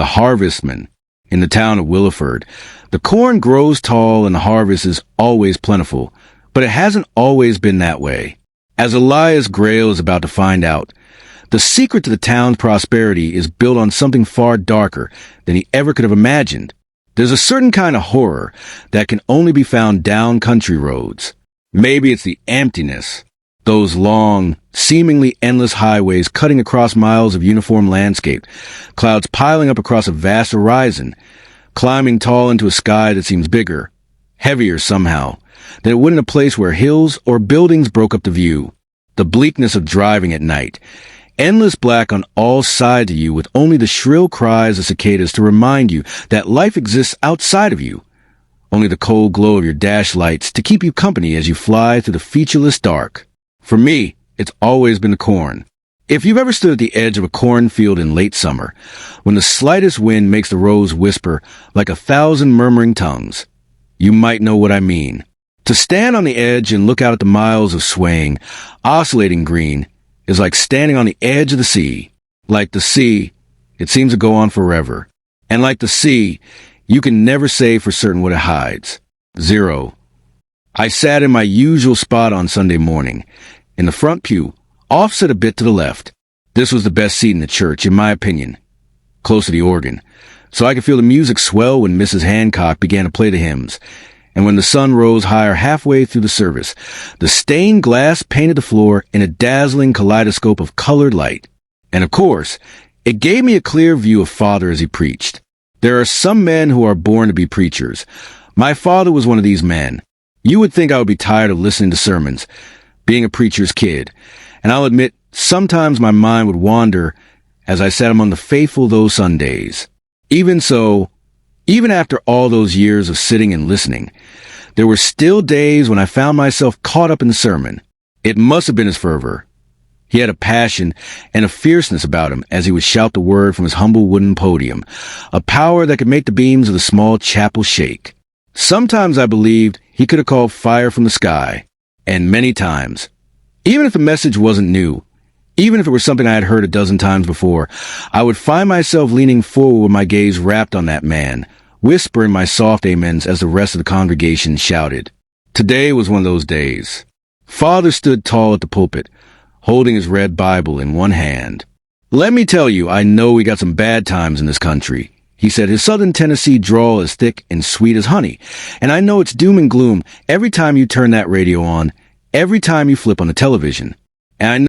the Harvestman, in the town of Williford. The corn grows tall and the harvest is always plentiful, but it hasn't always been that way. As Elias Grail is about to find out, the secret to the town's prosperity is built on something far darker than he ever could have imagined. There's a certain kind of horror that can only be found down country roads. Maybe it's the emptiness. Those long, seemingly endless highways cutting across miles of uniform landscape, clouds piling up across a vast horizon, climbing tall into a sky that seems bigger, heavier somehow, than it would in a place where hills or buildings broke up the view. The bleakness of driving at night, endless black on all sides of you with only the shrill cries of cicadas to remind you that life exists outside of you. Only the cold glow of your dash lights to keep you company as you fly through the featureless dark. For me, it's always been the corn. If you've ever stood at the edge of a cornfield in late summer, when the slightest wind makes the rows whisper like 1,000 murmuring tongues, you might know what I mean. To stand on the edge and look out at the miles of swaying, oscillating green is like standing on the edge of the sea. Like the sea, it seems to go on forever. And like the sea, you can never say for certain what it hides. Zero. I sat in my usual spot on Sunday morning, in the front pew, offset a bit to the left. This was the best seat in the church, in my opinion, close to the organ, so I could feel the music swell when Mrs. Hancock began to play the hymns, and when the sun rose higher halfway through the service, the stained glass painted the floor in a dazzling kaleidoscope of colored light. And of course, it gave me a clear view of Father as he preached. There are some men who are born to be preachers. My father was one of these men. You would think I would be tired of listening to sermons, being a preacher's kid, and I'll admit, sometimes my mind would wander as I sat among the faithful those Sundays. Even so, even after all those years of sitting and listening, there were still days when I found myself caught up in the sermon. It must have been his fervor. He had a passion and a fierceness about him as he would shout the word from his humble wooden podium, a power that could make the beams of the small chapel shake. Sometimes I believed he could have called fire from the sky, and many times, even if the message wasn't new, even if it were something I had heard a dozen times before, I would find myself leaning forward with my gaze rapt on that man, whispering my soft amens as the rest of the congregation shouted. Today was one of those days. Father stood tall at the pulpit, holding his red Bible in one hand. Let me tell you, I know we got some bad times in this country. He said, his southern Tennessee drawl is thick and sweet as honey, and I know it's doom and gloom every time you turn that radio on, every time you flip on the television. And I